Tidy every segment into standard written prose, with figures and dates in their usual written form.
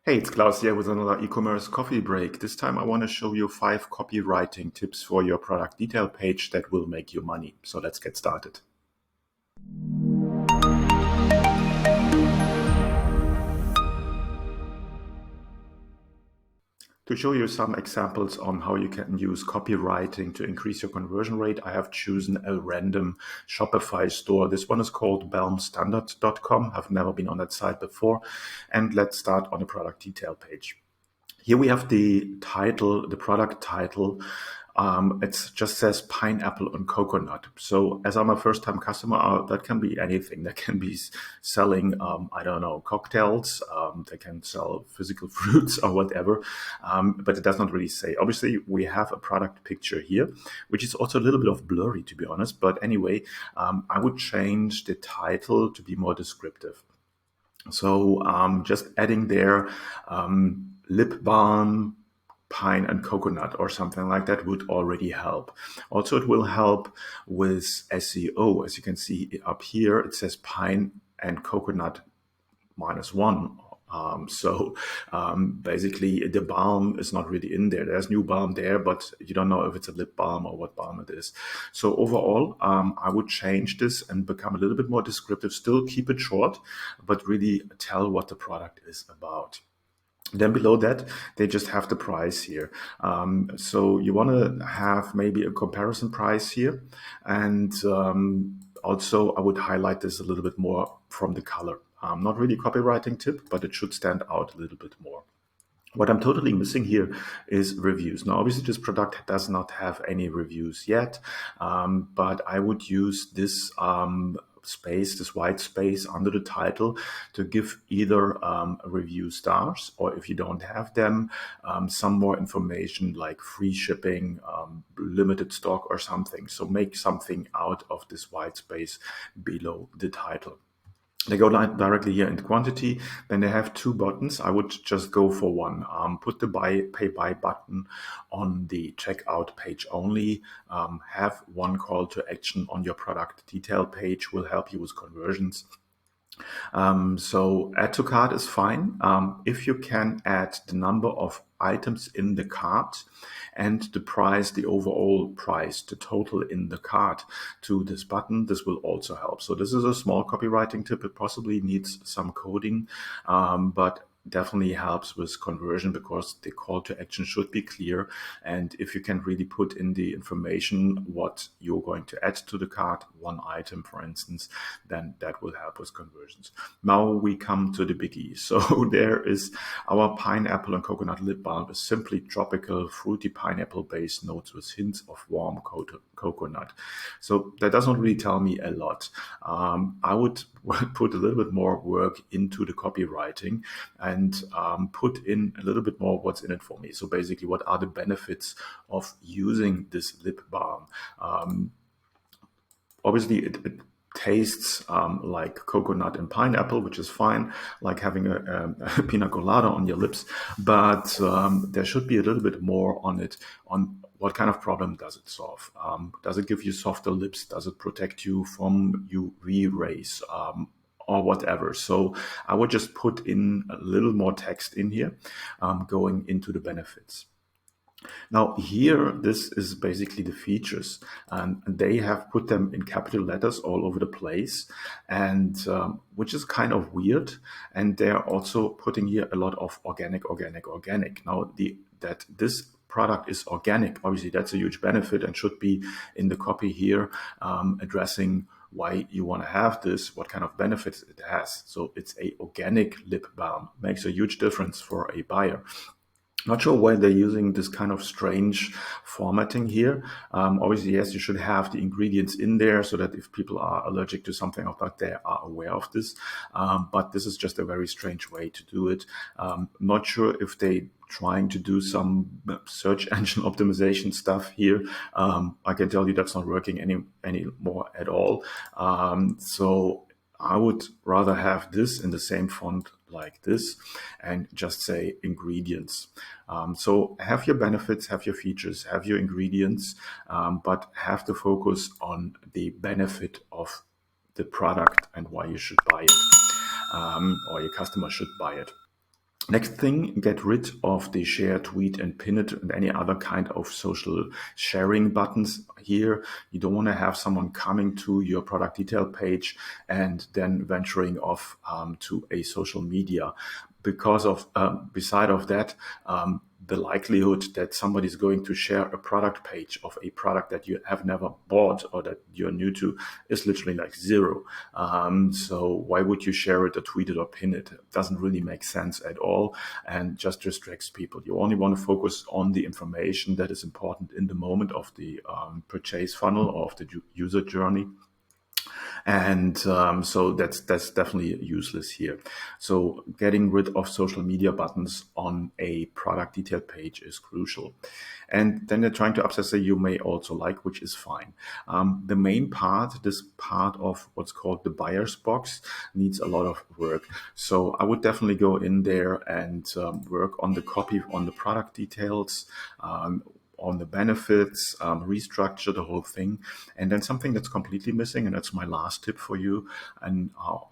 Hey, it's Klaus here with another e-commerce coffee break. This time I want to show you 5 copywriting tips for your product detail page that will make you money. So let's get started. To show you some examples on how you can use copywriting to increase your conversion rate, I have chosen a random Shopify store. This one is called balmstandard.com. I've never been on that site before. And let's start on the product detail page. Here we have the title, the product title. It just says pineapple and coconut. So as I'm a first-time customer, that can be anything. That can be selling, I don't know, cocktails. They can sell physical fruits or whatever. But it does not really say. Obviously, we have a product picture here, which is also a little bit of blurry, to be honest. But anyway, I would change the title to be more descriptive. So just adding there lip balm, pine and coconut or something like that would already help. Also, it will help with SEO. As you can see up here, it says pine and coconut -1. Basically the balm is not really in there. There's new balm there, but you don't know if it's a lip balm or what balm it is. So overall, I would change this and become a little bit more descriptive, still keep it short, but really tell what the product is about. Then below that, they just have the price here. So you want to have maybe a comparison price here. And also, I would highlight this a little bit more from the color. Not really a copywriting tip, but it should stand out a little bit more. What I'm totally missing here is reviews. Now, obviously, this product does not have any reviews yet, but I would use this space, this white space under the title to give either review stars, or if you don't have them, some more information like free shipping, limited stock or something. So make something out of this white space below the title. They go directly here in quantity. Then they have 2 buttons. I would just go for one. Put the pay by button on the checkout page only. Have one call to action on your product detail page will help you with conversions. So add to cart is fine. If you can add the number of items in the cart and the price, the overall price, the total in the cart to this button, this will also help. So this is a small copywriting tip. It possibly needs some coding, but definitely helps with conversion because the call to action should be clear. And if you can really put in the information what you're going to add to the cart, one item, for instance, then that will help with conversions. Now we come to the biggie. So there is our pineapple and coconut lip balm, is simply tropical, fruity pineapple based notes with hints of warm coconut. So that doesn't really tell me a lot. I would put a little bit more work into the copywriting and put in a little bit more what's in it for me. So basically, what are the benefits of using this lip balm? Obviously, it tastes like coconut and pineapple, which is fine, like having a pina colada on your lips. But there should be a little bit more on it, on what kind of problem does it solve? Does it give you softer lips? Does it protect you from UV rays? Or whatever. So I would just put in a little more text in here, going into the benefits. Now here, this is basically the features, and they have put them in capital letters all over the place, and which is kind of weird. And they're also putting here a lot of organic. Now that this product is organic, obviously that's a huge benefit and should be in the copy here, addressing why you want to have this, what kind of benefits it has. So it's a organic lip balm, makes a huge difference for a buyer. Not sure why they're using this kind of strange formatting here. Obviously, yes, you should have the ingredients in there so that if people are allergic to something like that, they are aware of this. But this is just a very strange way to do it. Not sure if they trying to do some search engine optimization stuff here. I can tell you that's not working anymore at all. So I would rather have this in the same font like this and just say ingredients. So have your benefits, have your features, have your ingredients, but have to focus on the benefit of the product and why you should buy it, or your customer should buy it. Next thing, get rid of the share, tweet, and pin it and any other kind of social sharing buttons here. You don't want to have someone coming to your product detail page and then venturing off to a social media. Because of beside of that, the likelihood that somebody is going to share a product page of a product that you have never bought or that you're new to is literally like zero. So why would you share it or tweet it or pin it? It doesn't really make sense at all and just distracts people. You only want to focus on the information that is important in the moment of the purchase funnel or of the user journey. And so that's definitely useless here. So getting rid of social media buttons on a product detail page is crucial. And then they're trying to upsell say you may also like, which is fine. The main part, this part of what's called the buyer's box, needs a lot of work. So I would definitely go in there and work on the copy, on the product details, on the benefits, restructure the whole thing. And then something that's completely missing, and that's my last tip for you, and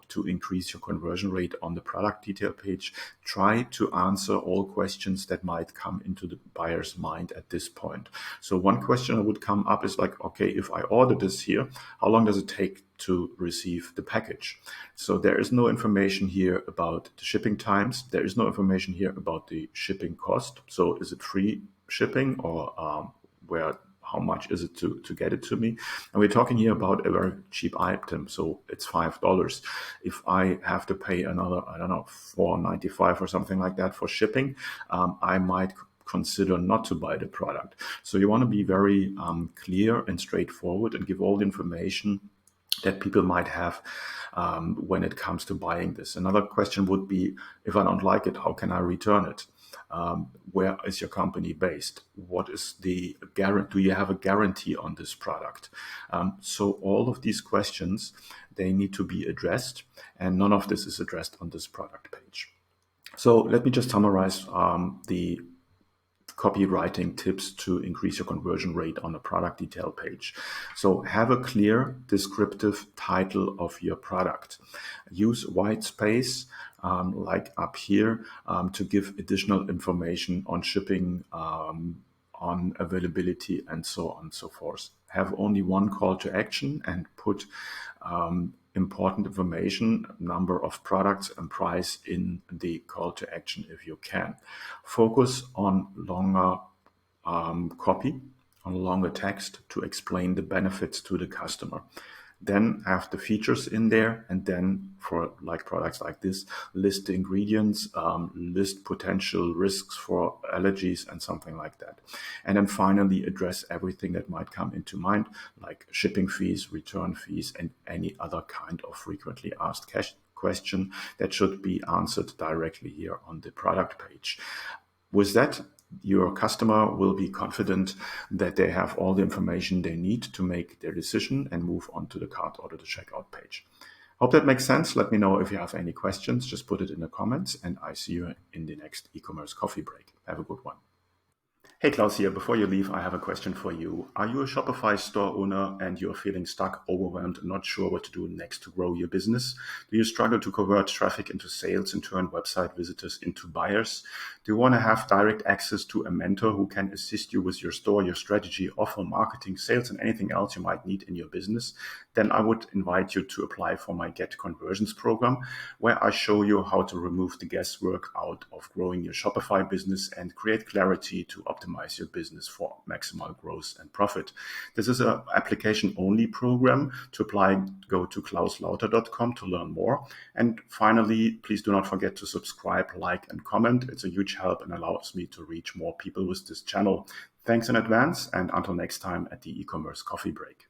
to increase your conversion rate on the product detail page, try to answer all questions that might come into the buyer's mind at this point. So one question that would come up is like, okay, if I order this here, how long does it take to receive the package? So there is no information here about the shipping times. There is no information here about the shipping cost. So is it free shipping or how much is it to get it to me? And we're talking here about a very cheap item, so it's $5. If I have to pay another, I don't know, $4.95 or something like that for shipping, I might consider not to buy the product. So you want to be very clear and straightforward and give all the information that people might have when it comes to buying this. Another question would be, if I don't like it, how can I return it? Where is your company based? What is the guarantee? Do you have a guarantee on this product? So all of these questions, they need to be addressed, and none of this is addressed on this product page. So let me just summarize the copywriting tips to increase your conversion rate on a product detail page. So have a clear descriptive title of your product. Use white space, like up here, to give additional information on shipping, on availability, and so on and so forth. Have only one call to action and put important information, number of products and price in the call to action if you can. Focus on longer copy, on longer text to explain the benefits to the customer. Then have the features in there, and then for like products like this, list the ingredients, list potential risks for allergies and something like that. And then finally address everything that might come into mind, like shipping fees, return fees, and any other kind of frequently asked question that should be answered directly here on the product page. With that, your customer will be confident that they have all the information they need to make their decision and move on to the cart or to the checkout page. Hope that makes sense. Let me know if you have any questions. Just put it in the comments, and I see you in the next e-commerce coffee break. Have a good one. Hey, Klaus here. Before you leave, I have a question for you. Are you a Shopify store owner and you're feeling stuck, overwhelmed, and not sure what to do next to grow your business? Do you struggle to convert traffic into sales and turn website visitors into buyers? Do you want to have direct access to a mentor who can assist you with your store, your strategy, offer, marketing, sales, and anything else you might need in your business? Then I would invite you to apply for my Get Conversions program, where I show you how to remove the guesswork out of growing your Shopify business and create clarity to optimize your business for maximal growth and profit. This is an application-only program. To apply, go to klauslauter.com to learn more. And finally, please do not forget to subscribe, like, and comment. It's a huge help and allows me to reach more people with this channel. Thanks in advance, and until next time at the e-commerce coffee break.